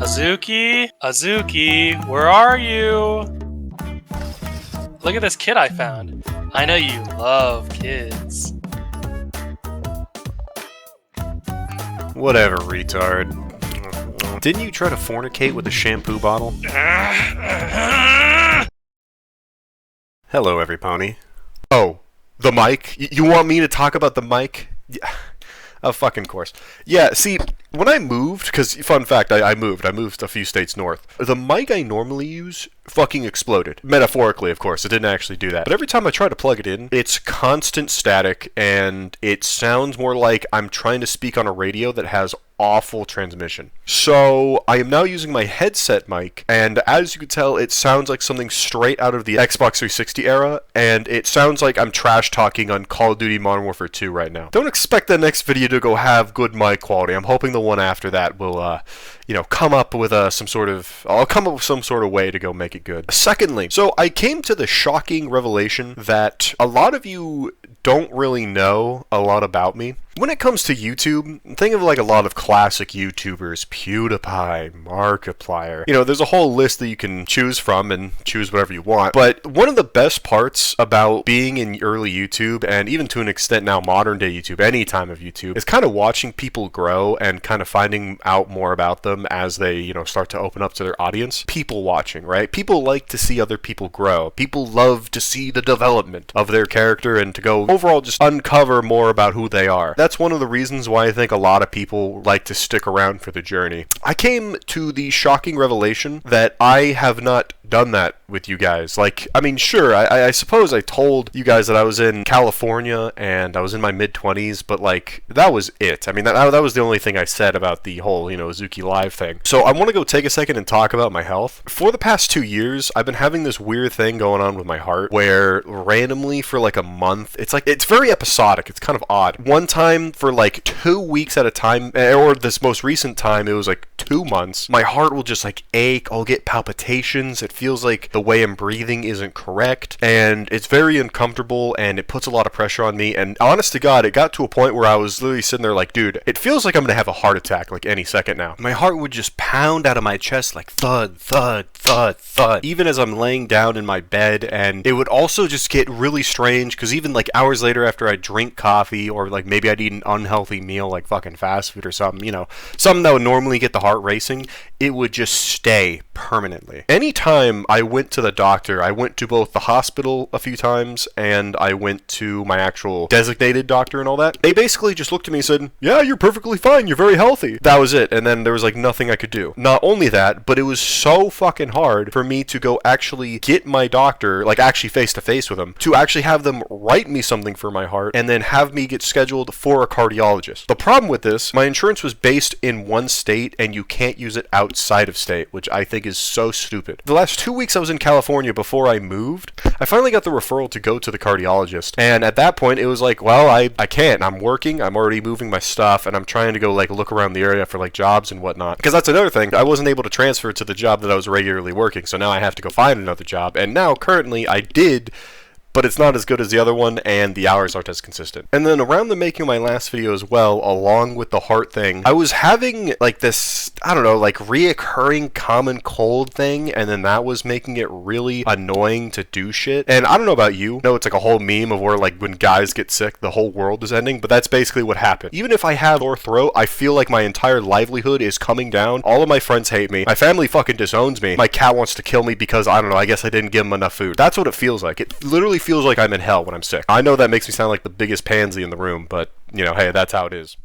Azuki? Azuki, where are you? Look at this kid I found. I know you love kids. Whatever, retard. Didn't you try to fornicate with a shampoo bottle? Hello, everypony. Oh, the mic? You want me to talk about the mic? Yeah. Of fucking course. Yeah, see, when I moved, because, fun fact, I moved a few states north. The mic I normally use fucking exploded. Metaphorically, of course, it didn't actually do that. But every time I try to plug it in, it's constant static, and it sounds more like I'm trying to speak on a radio that has awful transmission. So, I am now using my headset mic, and as you can tell, it sounds like something straight out of the Xbox 360 era, and it sounds like I'm trash talking on Call of Duty Modern Warfare 2 right now. Don't expect the next video to go have good mic quality. I'm hoping the one after that will, come up with some sort of way to go make it good. Secondly, so I came to the shocking revelation that a lot of you don't really know a lot about me. When it comes to YouTube, think of like a lot of classic YouTubers, PewDiePie, Markiplier. There's a whole list that you can choose from and choose whatever you want. But one of the best parts about being in early YouTube, and even to an extent now modern day YouTube, any time of YouTube, is kind of watching people grow and kind of finding out more about them as they, start to open up to their audience. People watching, right? People like to see other people grow. People love to see the development of their character and to go overall just uncover more about who they are. That's one of the reasons why I think a lot of people like to stick around for the journey. I came to the shocking revelation that I have not done that with you guys. Sure, I suppose I told you guys that I was in California and I was in my mid-20s, but that was it. That was the only thing I said about the whole, Azuki Live thing. So I want to go take a second and talk about my health. For the past 2 years, I've been having this weird thing going on with my heart where randomly for a month, it's very episodic. It's kind of odd. One time for 2 weeks at a time, or this most recent time, it was 2 months, my heart will just ache. I'll get palpitations. It feels like the way I'm breathing isn't correct, and it's very uncomfortable, and it puts a lot of pressure on me. And honest to God, it got to a point where I was literally sitting there dude, it feels like I'm gonna have a heart attack any second now. My heart would just pound out of my chest thud, thud, thud, thud, even as I'm laying down in my bed. And it would also just get really strange, because even hours later after I drink coffee, or maybe I'd eat an unhealthy meal fucking fast food or something, something that would normally get the heart racing, it would just stay permanently. Anytime I went to the doctor, I went to both the hospital a few times and I went to my actual designated doctor and all that. They basically just looked at me and said, yeah, you're perfectly fine, you're very healthy. That was it, and then there was nothing I could do. Not only that, but it was so fucking hard for me to go actually get my doctor, actually face to face with them, to actually have them write me something for my heart and then have me get scheduled for a cardiologist. The problem with this, my insurance was based in one state and you can't use it outside of state, which I think is so stupid. The last 2 weeks I was in California before I moved, I finally got the referral to go to the cardiologist, and at that point it was well, I can't. I'm working, I'm already moving my stuff, and I'm trying to go look around the area for jobs and whatnot. Because that's another thing, I wasn't able to transfer to the job that I was regularly working, so now I have to go find another job, and now currently I did, but it's not as good as the other one, and the hours aren't as consistent. And then around the making of my last video as well, along with the heart thing, I was having this, reoccurring common cold thing, and then that was making it really annoying to do shit. And I don't know about you, it's a whole meme of where when guys get sick, the whole world is ending, but that's basically what happened. Even if I have sore throat, I feel like my entire livelihood is coming down. All of my friends hate me. My family fucking disowns me. My cat wants to kill me because, I guess I didn't give him enough food. That's what it feels like. It literally feels like I'm in hell when I'm sick. I know that makes me sound like the biggest pansy in the room, but, hey, that's how it is.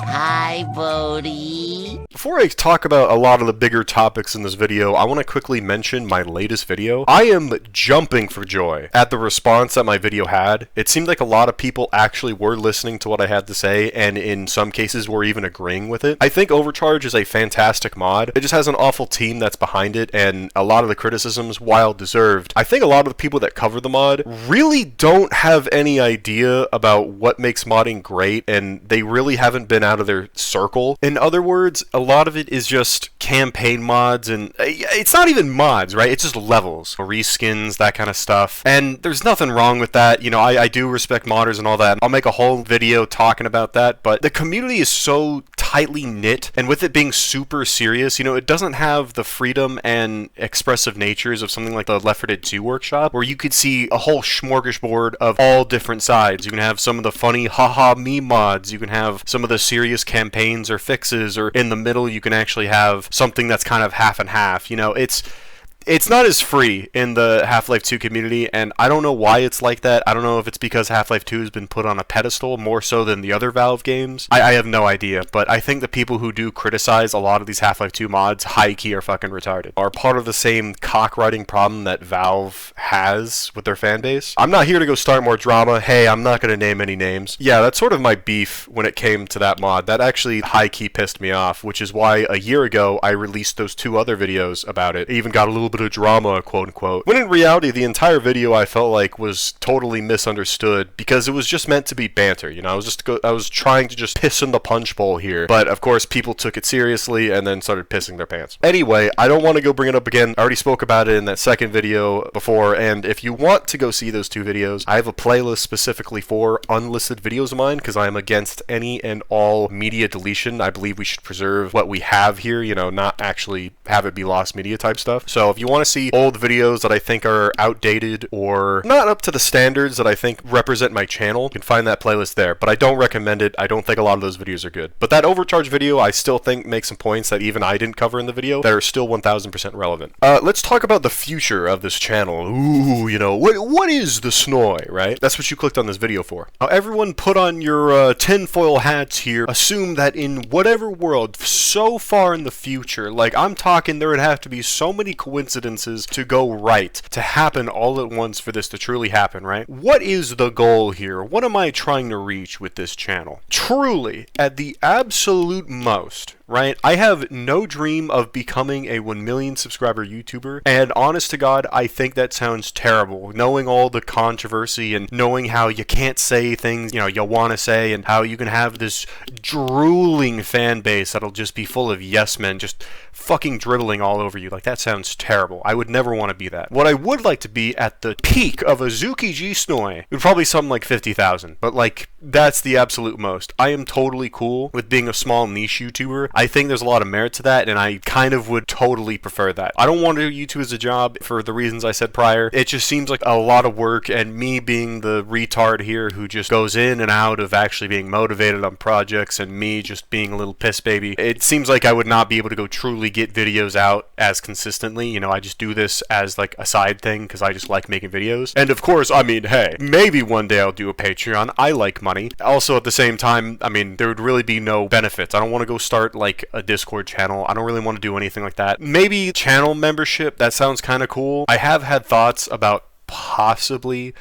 Hi, Bodhi. Before I talk about a lot of the bigger topics in this video, I want to quickly mention my latest video. I am jumping for joy at the response that my video had. It seemed like a lot of people actually were listening to what I had to say, and in some cases were even agreeing with it. I think Overcharge is a fantastic mod. It just has an awful team that's behind it, and a lot of the criticisms, while deserved, I think a lot of the people that cover the mod really don't have any idea about what makes modding great, and they really haven't been out of their circle. In other words, a lot lot of it is just campaign mods, and it's not even mods, right? It's just levels, reskins, that kind of stuff. And there's nothing wrong with that. You know, I do respect modders and all that. I'll make a whole video talking about that, but the community is so tightly knit, and with it being super serious, you know, it doesn't have the freedom and expressive natures of something like the Left 4 Dead 2 workshop, where you could see a whole smorgasbord of all different sides. You can have some of the funny haha meme mods, you can have some of the serious campaigns or fixes, or in the middle you can actually have something that's kind of half and half. You know, it's not as free in the Half-Life 2 community, and I don't know why it's like that. I don't know if it's because Half-Life 2 has been put on a pedestal more so than the other Valve games. I have no idea, but I think the people who do criticize a lot of these Half-Life 2 mods, high-key, are fucking retarded. Are part of the same cock-riding problem that Valve has with their fan base. I'm not here to go start more drama. Hey, I'm not going to name any names. Yeah, that's sort of my beef when it came to that mod. That actually high-key pissed me off, which is why a year ago I released those 2 other videos about it. It even got a little bit of drama, quote unquote, when in reality the entire video I felt like was totally misunderstood because it was just meant to be banter. You know, I was trying to just piss in the punch bowl here, but of course people took it seriously and then started pissing their pants. Anyway, I don't want to go bring it up again. I already spoke about it in that second video before, and if you want to go see those 2 videos, I have a playlist specifically for unlisted videos of mine because I am against any and all media deletion. I believe we should preserve what we have here, you know, not actually have it be lost media type stuff. So if you want to see old videos that I think are outdated or not up to the standards that I think represent my channel, you can find that playlist there, but I don't recommend it. I don't think a lot of those videos are good. But that overcharge video, I still think makes some points that even I didn't cover in the video that are still 1000% relevant. Let's talk about the future of this channel. Ooh, you know, what is the Snoye, right? That's what you clicked on this video for. Now, everyone put on your tinfoil hats here. Assume that in whatever world, so far in the future, like I'm talking, there would have to be so many coincidences to go right, to happen all at once for this to truly happen, right? What is the goal here? What am I trying to reach with this channel? Truly, at the absolute most, right? I have no dream of becoming a 1 million subscriber YouTuber, and honest to God, I think that sounds terrible. Knowing all the controversy and knowing how you can't say things, you know, you want to say, and how you can have this drooling fan base that'll just be full of yes men just fucking dribbling all over you. Like, that sounds terrible. I would never want to be that. What I would like to be at the peak of Azuki G Snoye would probably something like 50,000, but like, that's the absolute most. I am totally cool with being a small niche YouTuber. I think there's a lot of merit to that, and I kind of would totally prefer that. I don't want to do YouTube as a job for the reasons I said prior. It just seems like a lot of work, and me being the retard here who just goes in and out of actually being motivated on projects, and me just being a little piss baby, it seems like I would not be able to go truly get videos out as consistently. You know, I just do this as like a side thing because I just like making videos. And of course, I mean, hey, maybe one day I'll do a Patreon. I like money. Also, at the same time, I mean, there would really be no benefits. I don't want to go start like a Discord channel. I don't really want to do anything like that. Maybe channel membership, that sounds kind of cool. I have had thoughts about possibly,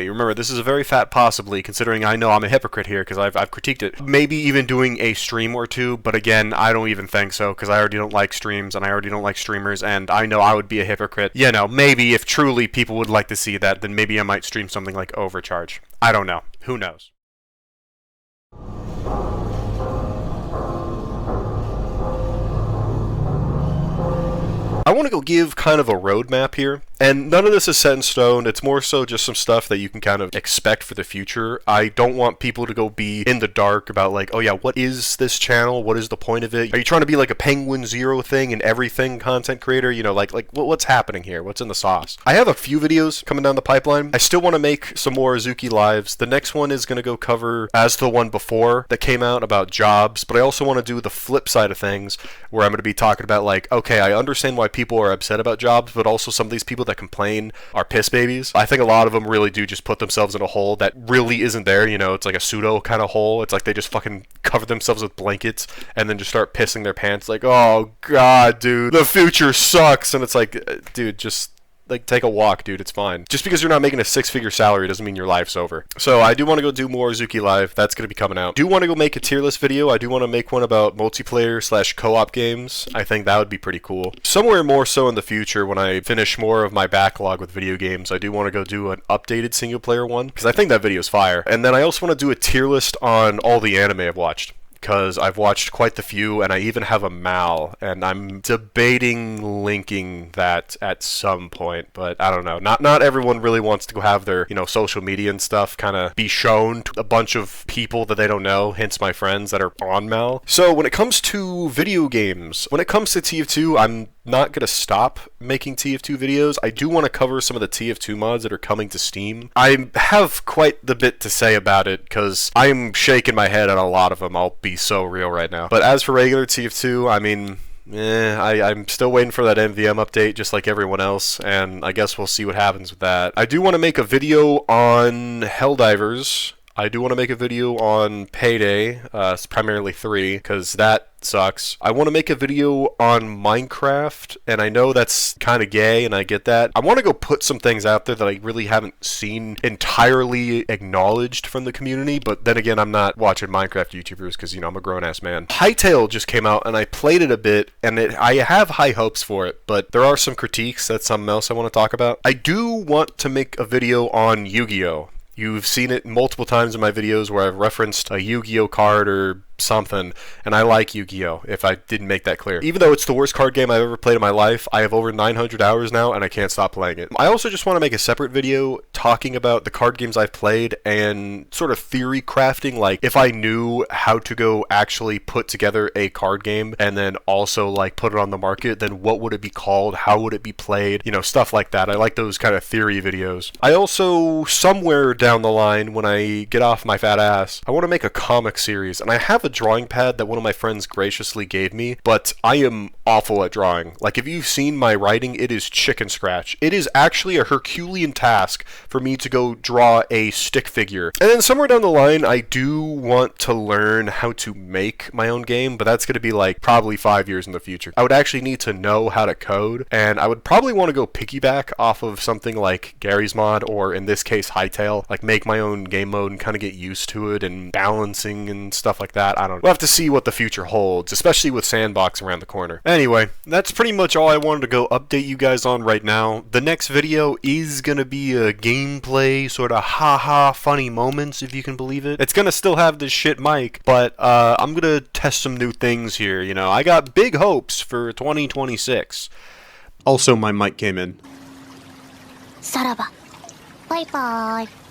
remember, this is a very fat possibly, considering I know I'm a hypocrite here because I've critiqued it. Maybe even doing a stream or 2, but again, I don't even think so because I already don't like streams and I already don't like streamers, and I know I would be a hypocrite. You know, maybe if truly people would like to see that, then maybe I might stream something like Overcharge. I don't know. Who knows? I want to go give kind of a roadmap here, and none of this is set in stone. It's more so just some stuff that you can kind of expect for the future. I don't want people to go be in the dark about like, oh yeah, what is this channel? What is the point of it? Are you trying to be like a Penguin Zero thing and everything content creator? You know, like what's happening here? What's in the sauce? I have a few videos coming down the pipeline. I still want to make some more Azuki lives. The next one is going to go cover as the one before that came out about jobs, but I also want to do the flip side of things where I'm going to be talking about like, okay, I understand why people are upset about jobs, but also some of these people that complain are piss babies. I think a lot of them really do just put themselves in a hole that really isn't there. You know, it's like a pseudo kind of hole. It's like they just fucking cover themselves with blankets and then just start pissing their pants like, oh god, dude, the future sucks. And it's like, dude, just like, take a walk, dude. It's fine. Just because you're not making a 6-figure salary doesn't mean your life's over. So I do want to go do more Azuki Live. That's going to be coming out. Do want to go make a tier list video. I do want to make one about multiplayer / co-op games. I think that would be pretty cool. Somewhere more so in the future, when I finish more of my backlog with video games, I do want to go do an updated single player one, because I think that video is fire. And then I also want to do a tier list on all the anime I've watched, because I've watched quite the few, and I even have a Mal, and I'm debating linking that at some point, but I don't know. Not everyone really wants to go have their, social media and stuff kind of be shown to a bunch of people that they don't know, hence my friends that are on Mal. So when it comes to video games, when it comes to TF2, I'm not going to stop making TF2 videos. I do want to cover some of the TF2 mods that are coming to Steam. I have quite the bit to say about it, because I'm shaking my head at a lot of them. I'll be so real right now. But as for regular TF2, I mean, I'm still waiting for that MVM update just like everyone else, and I guess we'll see what happens with that. I do want to make a video on Helldivers. I do want to make a video on Payday, primarily 3, because that sucks. I want to make a video on Minecraft, and I know that's kind of gay, and I get that. I want to go put some things out there that I really haven't seen entirely acknowledged from the community, but then again, I'm not watching Minecraft YouTubers because, I'm a grown-ass man. Hytale just came out, and I played it a bit, and I have high hopes for it, but there are some critiques. That's something else I want to talk about. I do want to make a video on Yu-Gi-Oh! You've seen it multiple times in my videos where I've referenced a Yu-Gi-Oh card or something, and I like Yu-Gi-Oh, if I didn't make that clear. Even though it's the worst card game I've ever played in my life, I have over 900 hours now, and I can't stop playing it. I also just want to make a separate video talking about the card games I've played and sort of theory crafting, like if I knew how to go actually put together a card game and then also like put it on the market, then what would it be called? How would it be played? Stuff like that. I like those kind of theory videos. I also, somewhere down the line, when I get off my fat ass, I want to make a comic series, and I have a drawing pad that one of my friends graciously gave me, but I am awful at drawing. Like, if you've seen my writing, it is chicken scratch. It is actually a Herculean task for me to go draw a stick figure. And then somewhere down the line, I do want to learn how to make my own game, but that's going to be like probably 5 years in the future. I would actually need to know how to code, and I would probably want to go piggyback off of something like Gary's mod, or in this case Hytale, like make my own game mode and kind of get used to it and balancing and stuff like that. I don't know. We'll have to see what the future holds, especially with Sandbox around the corner. Anyway, that's pretty much all I wanted to go update you guys on right now. The next video is gonna be a gameplay, sort of haha funny moments, if you can believe it. It's gonna still have this shit mic, but I'm gonna test some new things here. I got big hopes for 2026. Also, my mic came in. さらばバイバーイ